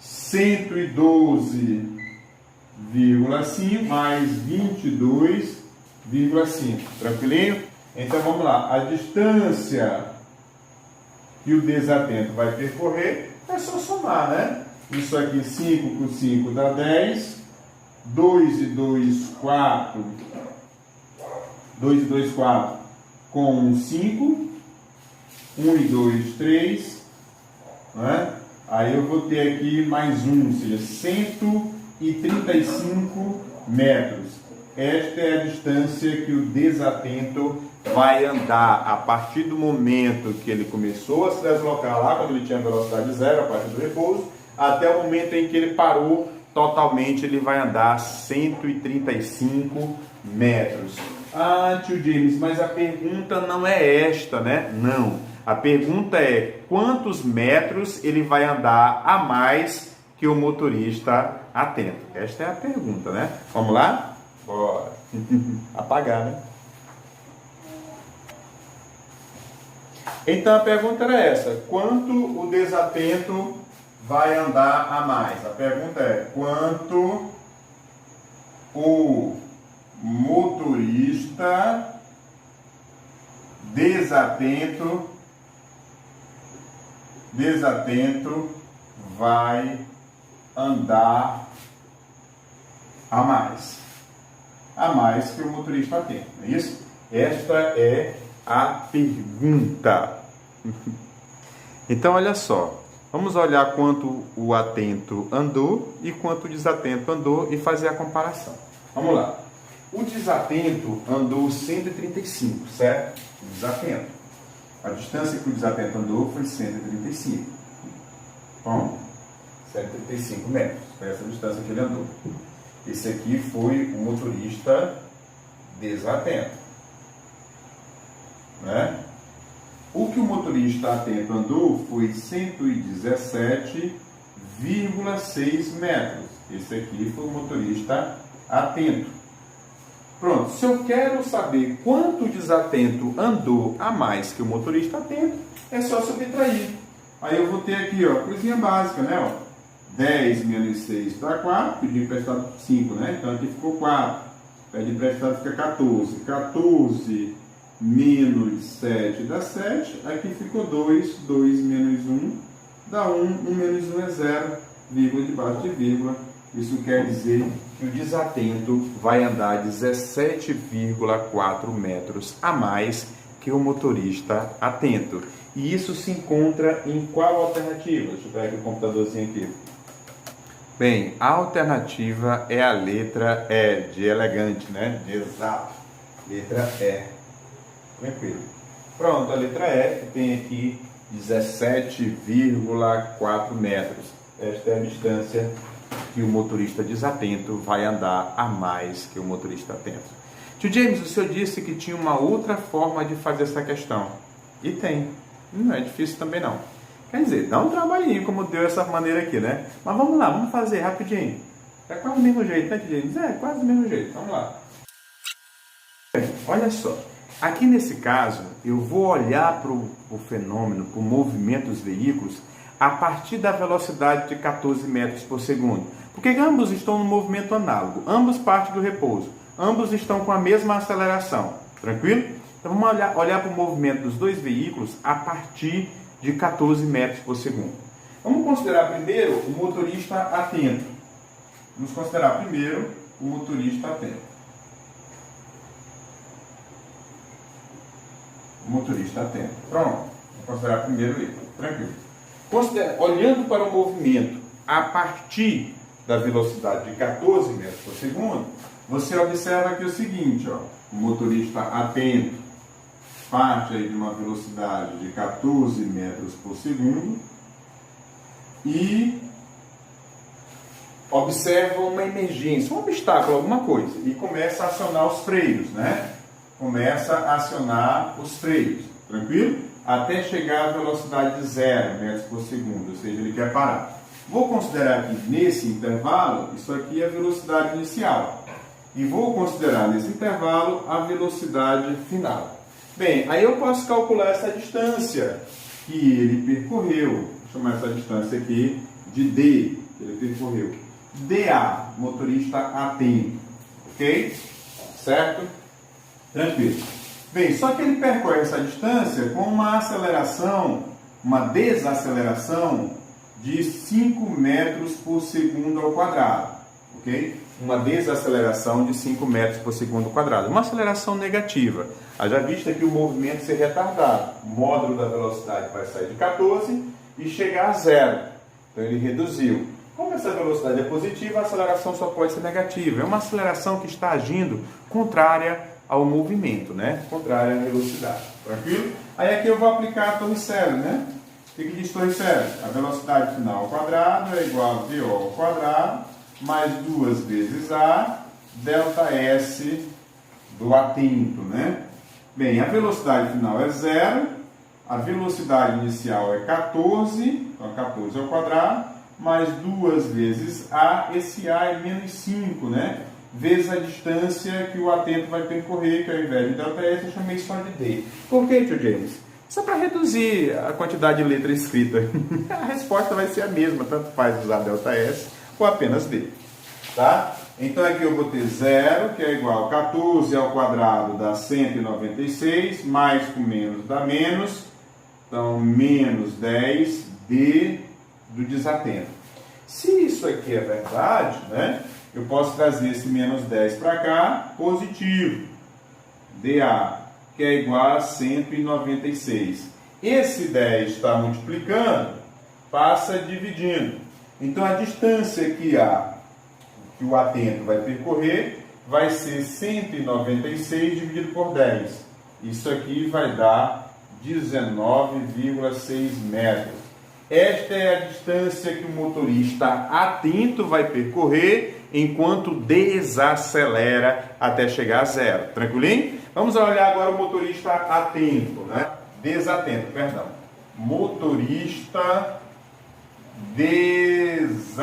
112,5 mais 22,5. Tranquilinho? Então, vamos lá. A distância que o desatento vai percorrer é só somar, né? Isso aqui, 5 com 5 dá 10. 2 e 2, 4. 2 e 2, 4. Com 1, 5. 1 e 2, 3. Né? Aí eu vou ter aqui mais 1, ou seja, 135 metros. Esta é a distância que o desatento vai andar a partir do momento que ele começou a se deslocar lá, quando ele tinha velocidade zero, a partir do repouso, até o momento em que ele parou totalmente, ele vai andar 135 metros. Ah, tio James, mas a pergunta não é esta, né? Não. A pergunta é quantos metros ele vai andar a mais que o motorista atento. Esta é a pergunta, né? Vamos lá? Bora. Apagar, né? Então a pergunta era essa: quanto o desatento vai andar a mais? A pergunta é: quanto o motorista desatento vai andar a mais? A mais que o motorista atento, não é isso? Esta é a pergunta. Então, olha só. Vamos olhar quanto o atento andou e quanto o desatento andou e fazer a comparação. Vamos lá. O desatento andou 135, certo? O desatento. A distância que o desatento andou foi 135. Bom, 135 metros. Foi essa a distância que ele andou. Esse aqui foi o motorista desatento, né? O que o motorista atento andou foi 117,6 metros. Esse aqui foi o motorista atento. Pronto, se eu quero saber quanto o desatento andou a mais que o motorista atento, é só subtrair. Aí eu vou ter aqui, ó, coisinha básica, né? Ó, 10 menos 6 dá 4, pedi emprestado 5, né? Então aqui ficou 4. Pede emprestado fica 14. 14 menos 7 dá 7. Aqui ficou 2. 2 menos 1 dá 1. 1 menos 1 é 0. Vírgula debaixo de vírgula. Isso quer dizer que o desatento vai andar 17,4 metros a mais que o motorista atento. E isso se encontra em qual alternativa? Deixa eu pegar aqui o computadorzinho aqui. Bem, a alternativa é a letra E, de elegante, né? De exato. Letra E. Tranquilo. Pronto, a letra E tem aqui 17,4 metros. Esta é a distância que o motorista desatento vai andar a mais que o motorista atento. Tio James, o senhor disse que tinha uma outra forma de fazer essa questão. E tem. Não é difícil também não. Quer dizer, dá um trabalhinho como deu essa maneira aqui, né? Mas vamos lá, vamos fazer rapidinho. É quase do mesmo jeito, né, tio James? É, quase do mesmo jeito. Vamos lá. Olha só. Aqui nesse caso, eu vou olhar para o fenômeno, para o movimento dos veículos, a partir da velocidade de 14 metros por segundo? Porque ambos estão no movimento análogo, ambos partem do repouso, ambos estão com a mesma aceleração, tranquilo? Então vamos olhar para o movimento dos dois veículos a partir de 14 metros por segundo. Vamos considerar primeiro o motorista atento. Vamos considerar primeiro o motorista atento. O motorista atento. Pronto. Vamos considerar primeiro ele. Tranquilo. Olhando para o movimento a partir da velocidade de 14 metros por segundo, você observa aqui o seguinte, ó, o motorista atento parte aí de uma velocidade de 14 metros por segundo e observa uma emergência, um obstáculo, alguma coisa, e começa a acionar os freios, né? Começa a acionar os freios, tranquilo? Até chegar à velocidade de 0 metros por segundo, ou seja, ele quer parar. Vou considerar aqui nesse intervalo, isso aqui é a velocidade inicial. E vou considerar nesse intervalo a velocidade final. Bem, aí eu posso calcular essa distância que ele percorreu. Vou chamar essa distância aqui de D, que ele percorreu. DA, motorista atento. Ok? Certo? Tranquilo. Bem, só que ele percorre essa distância com uma aceleração, uma desaceleração de 5 metros por segundo ao quadrado. Ok? Uma desaceleração de 5 metros por segundo quadrado. Uma aceleração negativa. Haja vista que o movimento ser retardado. O módulo da velocidade vai sair de 14 e chegar a 0. Então ele reduziu. Como essa velocidade é positiva, a aceleração só pode ser negativa. É uma aceleração que está agindo contrária ao movimento, né? Contrária à velocidade. Tranquilo? Aí aqui eu vou aplicar a Torricelli, né? O que diz Torricelli? A velocidade final ao quadrado é igual a VO ao quadrado mais 2 vezes A delta S do atento, né? Bem, a velocidade final é 0, a velocidade inicial é 14, então 14 ao quadrado, mais 2 vezes A, esse A é menos 5, né? Vezes a distância que o atento vai percorrer, que ao invés de delta S eu chamei só de D. Por que, tio James? Só para reduzir a quantidade de letra escrita. A resposta vai ser a mesma, tanto faz usar delta S ou apenas D. Tá? Então aqui eu vou ter 0, que é igual a 14 ao quadrado dá 196, mais com menos dá menos, então menos 10 D do desatento. Se isso aqui é verdade, né, eu posso trazer esse menos 10 para cá, positivo, dA, que é igual a 196. Esse 10 está multiplicando, passa dividindo. Então a distância que o atento vai percorrer vai ser 196 dividido por 10. Isso aqui vai dar 19,6 metros. Esta é a distância que o motorista atento vai percorrer enquanto desacelera até chegar a 0. Tranquilinho? Vamos olhar agora o motorista atento, né? Desatento, perdão. Motorista desatento.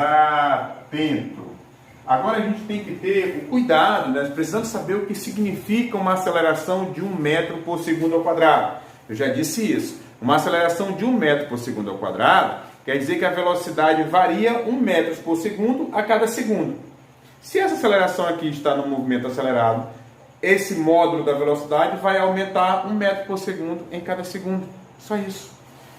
Agora a gente tem que ter o cuidado, né? Precisamos saber o que significa uma aceleração de 1 metro por segundo ao quadrado. Eu já disse isso. Uma aceleração de 1 metro por segundo ao quadrado quer dizer que a velocidade varia 1 metro por segundo a cada segundo. Se essa aceleração aqui está no movimento acelerado, esse módulo da velocidade vai aumentar 1 metro por segundo em cada segundo. Só isso.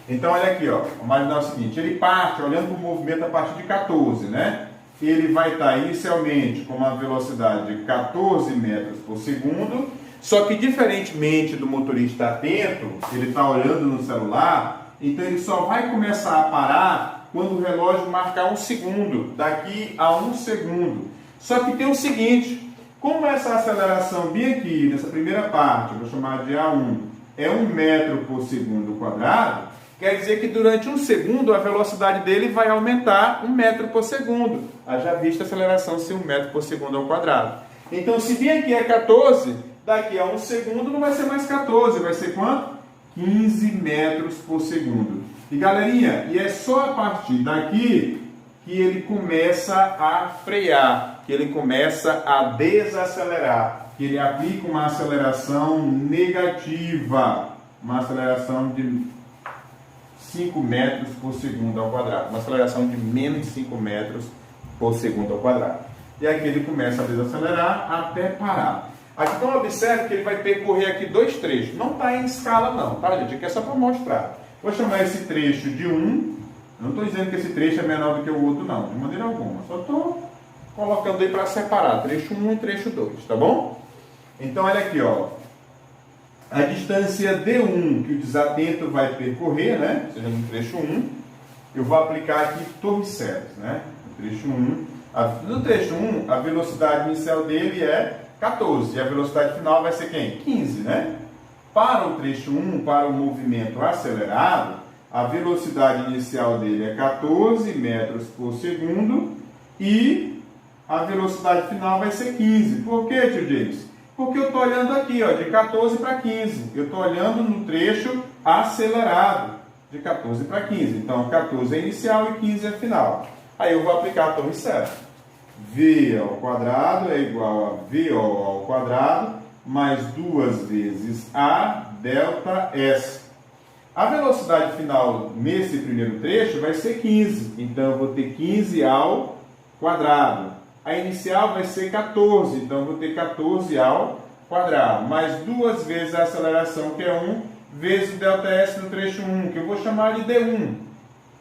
Então olha aqui, ó. Vamos imaginar o seguinte, ele parte olhando para o movimento a partir de 14, né? Ele vai estar inicialmente com uma velocidade de 14 metros por segundo, só que diferentemente do motorista atento, ele está olhando no celular, então ele só vai começar a parar quando o relógio marcar 1 segundo, daqui a 1 segundo. Só que tem o seguinte, como essa aceleração bem aqui, nessa primeira parte, eu vou chamar de A1, é 1 metro por segundo quadrado, quer dizer que durante 1 segundo a velocidade dele vai aumentar 1 metro por segundo. Haja vista a aceleração ser 1 metro por segundo ao quadrado. Então, se vir aqui é 14, daqui a 1 segundo não vai ser mais 14, vai ser quanto? 15 metros por segundo. E galerinha, e é só a partir daqui que ele começa a frear, que ele começa a desacelerar, que ele aplica uma aceleração negativa, uma aceleração de 5 metros por segundo ao quadrado. Uma aceleração de menos de 5 metros por segundo ao quadrado. E aqui ele começa a desacelerar até parar. Aqui, então, observe que ele vai percorrer aqui dois trechos. Não está em escala não, tá, gente? Aqui é só para mostrar. Vou chamar esse trecho de 1. Não estou dizendo que esse trecho é menor do que o outro, não. De maneira alguma. Só estou colocando aí para separar. Trecho 1 e trecho 2, tá bom? Então, olha aqui, ó. A distância D1 que o desatento vai percorrer, né? Ou seja, no trecho 1, eu vou aplicar aqui torricelas, né? No trecho 1. No trecho 1, a velocidade inicial dele é 14. E a velocidade final vai ser quem? 15, né? Para o trecho 1, para o movimento acelerado, a velocidade inicial dele é 14 metros por segundo e a velocidade final vai ser 15. Por quê, tio James? Porque eu estou olhando aqui, ó, de 14 para 15. Eu estou olhando no trecho acelerado, de 14 para 15. Então, 14 é inicial e 15 é final. Aí eu vou aplicar a torricela. V ao quadrado é igual a VO ao quadrado mais 2 vezes A delta S. A velocidade final nesse primeiro trecho vai ser 15. Então, eu vou ter 15 ao quadrado. A inicial vai ser 14. Então, eu vou ter 14 ao quadrado. Mais 2 vezes a aceleração, que é 1, vezes o delta S no trecho 1, que eu vou chamar de D1.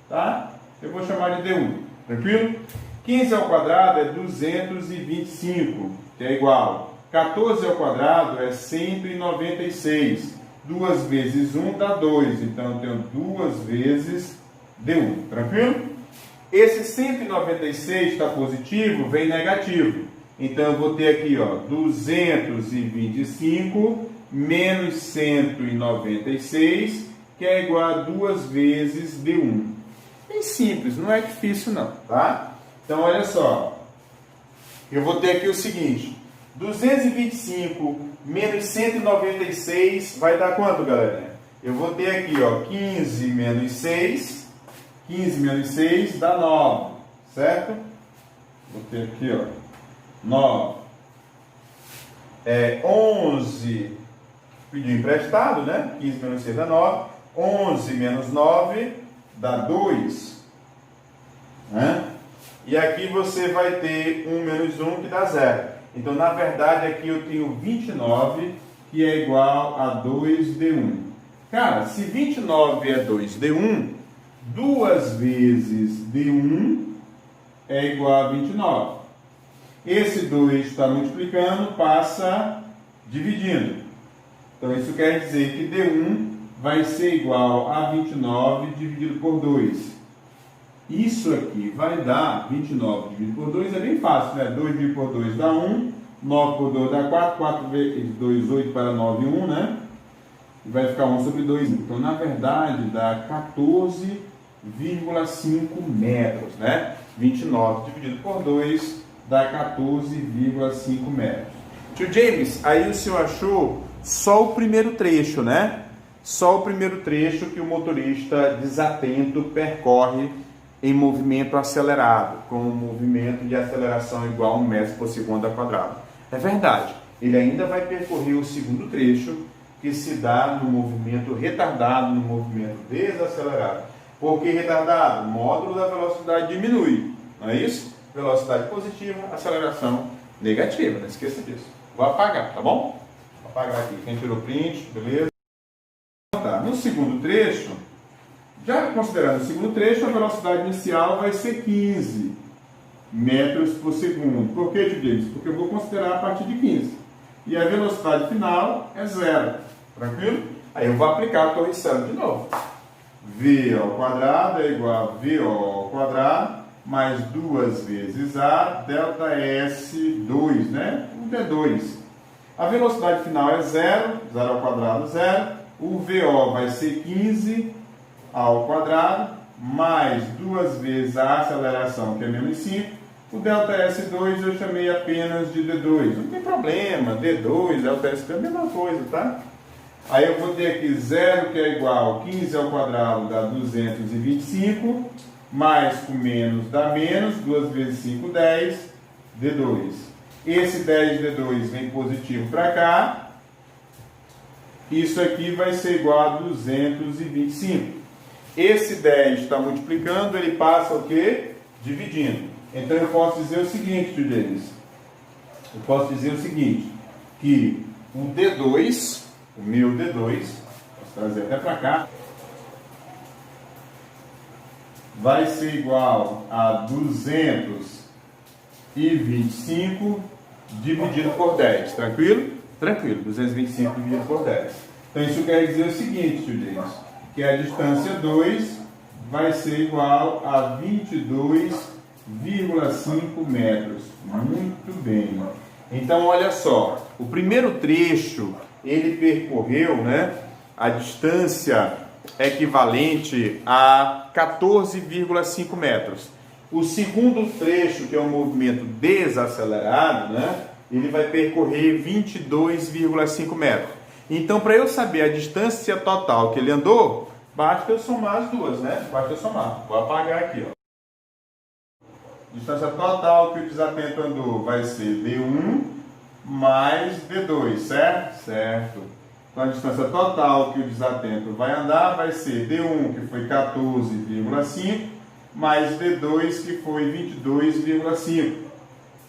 Tá? Eu vou chamar de D1. Tranquilo? 15 ao quadrado é 225, que é igual. 14 ao quadrado é 196. 2 vezes 1 dá 2. Então, eu tenho 2 vezes D1. Tranquilo? Esse 196 está positivo, vem negativo. Então, eu vou ter aqui, ó, 225 menos 196, que é igual a 2 vezes D1. Bem simples, não é difícil não, tá? Então, olha só. Eu vou ter aqui o seguinte. 225 menos 196 vai dar quanto, galera? Eu vou ter aqui, ó, 15 menos 6. 15 menos 6 dá 9, certo? Vou ter aqui, ó, 9. 11, pediu emprestado, né? 15 menos 6 dá 9. 11 menos 9 dá 2. Né? E aqui você vai ter 1 menos 1 que dá 0. Então, na verdade, aqui eu tenho 29, que é igual a 2D1. Cara, se 29 é 2D1, 2 vezes D1 é igual a 29. Esse 2 está multiplicando, passa dividindo. Então, isso quer dizer que D1 vai ser igual a 29 dividido por 2. Isso aqui vai dar 29 dividido por 2, é bem fácil, né? 2 dividido por 2 dá 1, 9 por 2 dá 4, 4 vezes 2, 8 para 9, 1, né? E vai ficar 1 sobre 2. Então, na verdade, dá 14,5 metros, né? 29 dividido por 2 dá 14,5 metros. Tio James, aí o senhor achou só o primeiro trecho, né? Só o primeiro trecho que o motorista desatento percorre em movimento acelerado, com um movimento de aceleração igual a 1 metro por segundo ao quadrado. É verdade, ele ainda vai percorrer o segundo trecho, que se dá no movimento retardado, no movimento desacelerado. Por que retardado? O módulo da velocidade diminui, não é isso? Velocidade positiva, aceleração negativa, não esqueça disso. Vou apagar, tá bom? Vou apagar aqui, quem tirou print, beleza? Tá. No segundo trecho, já considerando o segundo trecho, a velocidade inicial vai ser 15 metros por segundo. Por que, tio James? Porque eu vou considerar a partir de 15. E a velocidade final é 0. Tranquilo? Aí eu vou aplicar a torricela de novo. V ao quadrado é igual a VO ao quadrado mais 2 vezes A delta S2, né? O D2. A velocidade final é 0. 0 ao quadrado, 0. O VO vai ser 15 ao quadrado, mais 2 vezes a aceleração, que é menos 5. O delta S2 eu chamei apenas de D2. Não tem problema, D2, delta S2 é a mesma coisa, tá? Aí eu vou ter aqui 0, que é igual a 15 ao quadrado dá 225, mais com menos dá menos, 2 vezes 5, 10, D2. Esse 10 D2 vem positivo para cá. Isso aqui vai ser igual a 225. esse 10 está multiplicando, ele passa o quê? Dividindo. Então eu posso dizer o seguinte, Denis. Eu posso dizer o seguinte, que o D2, o meu D2, posso trazer até para cá, vai ser igual a 225 dividido por 10. Tranquilo? Tranquilo. 225 dividido por 10. Então isso quer dizer o seguinte, estudantes, que a distância 2 vai ser igual a 22,5 metros. Muito bem. Então olha só, o primeiro trecho ele percorreu, né, a distância equivalente a 14,5 metros. O segundo trecho, que é um movimento desacelerado, né, ele vai percorrer 22,5 metros. Então, para eu saber a distância total que ele andou, basta eu somar as duas, né? Basta eu somar. Vou apagar aqui, ó. Distância total que o desatento andou vai ser D1 mais D2, certo? Certo. Então, a distância total que o desatento vai andar vai ser D1, que foi 14,5, mais D2, que foi 22,5.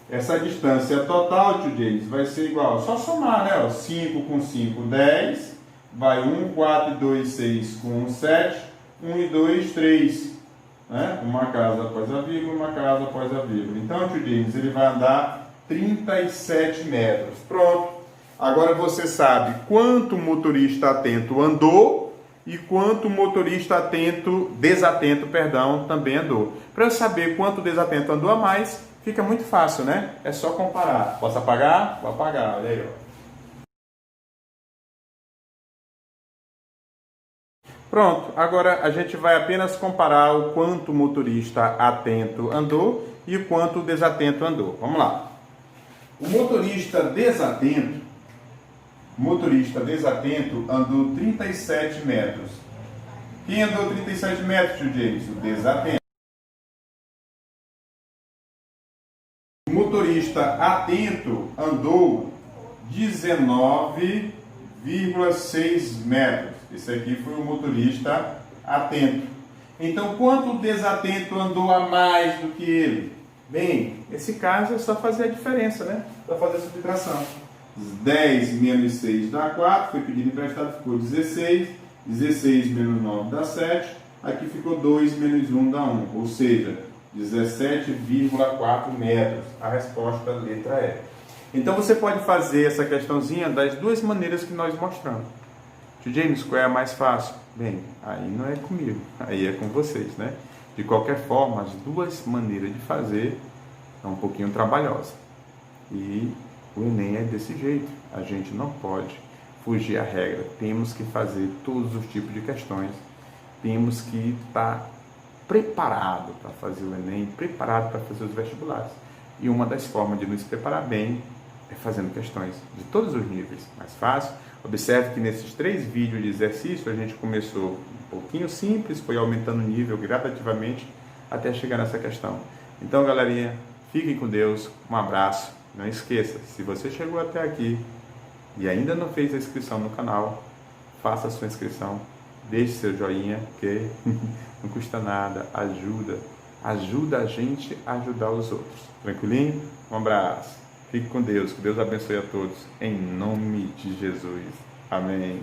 Essa distância total, tio James, vai ser igual, só somar, né? Ó, 5 com 5, 10. Vai 1, 4 e 2, 6 com 1, 7. 1 e 2, 3. Né? Uma casa após a vírgula, uma casa após a vírgula. Então, tio James, ele vai andar 37 metros. Pronto. Agora você sabe quanto o motorista atento andou e quanto o motorista desatento também andou. Para eu saber quanto o desatento andou a mais, fica muito fácil, né? É só comparar. Posso apagar? Vou apagar, olha aí, ó. Pronto, agora a gente vai apenas comparar o quanto o motorista atento andou e o quanto o desatento andou. Vamos lá. O motorista desatento andou 37 metros. Quem andou 37 metros, tio James? O desatento. O motorista atento andou 19,6 metros. Esse aqui foi o motorista atento. Então, quanto o desatento andou a mais do que ele? Bem, nesse caso é só fazer a diferença, né? Só fazer a subtração. 10 menos 6 dá 4, foi pedido emprestado, ficou 16. 16 menos 9 dá 7. Aqui ficou 2 menos 1 dá 1, ou seja, 17,4 metros. A resposta, letra E. Então você pode fazer essa questãozinha das duas maneiras que nós mostramos. Tio James, qual é a mais fácil? Bem, aí não é comigo, aí é com vocês, né? De qualquer forma, as duas maneiras de fazer é um pouquinho trabalhosa. E o Enem é desse jeito. A gente não pode fugir à regra. Temos que fazer todos os tipos de questões. Temos que estar preparado para fazer o Enem, preparado para fazer os vestibulares. E uma das formas de nos preparar bem é fazendo questões de todos os níveis. Mais fácil. Observe que nesses 3 vídeos de exercício a gente começou um pouquinho simples, foi aumentando o nível gradativamente até chegar nessa questão. Então, galerinha, fiquem com Deus, um abraço. Não esqueça, se você chegou até aqui e ainda não fez a inscrição no canal, faça a sua inscrição, deixe seu joinha, que não custa nada, ajuda a gente a ajudar os outros. Tranquilinho? Um abraço. Fique com Deus, que Deus abençoe a todos, em nome de Jesus. Amém.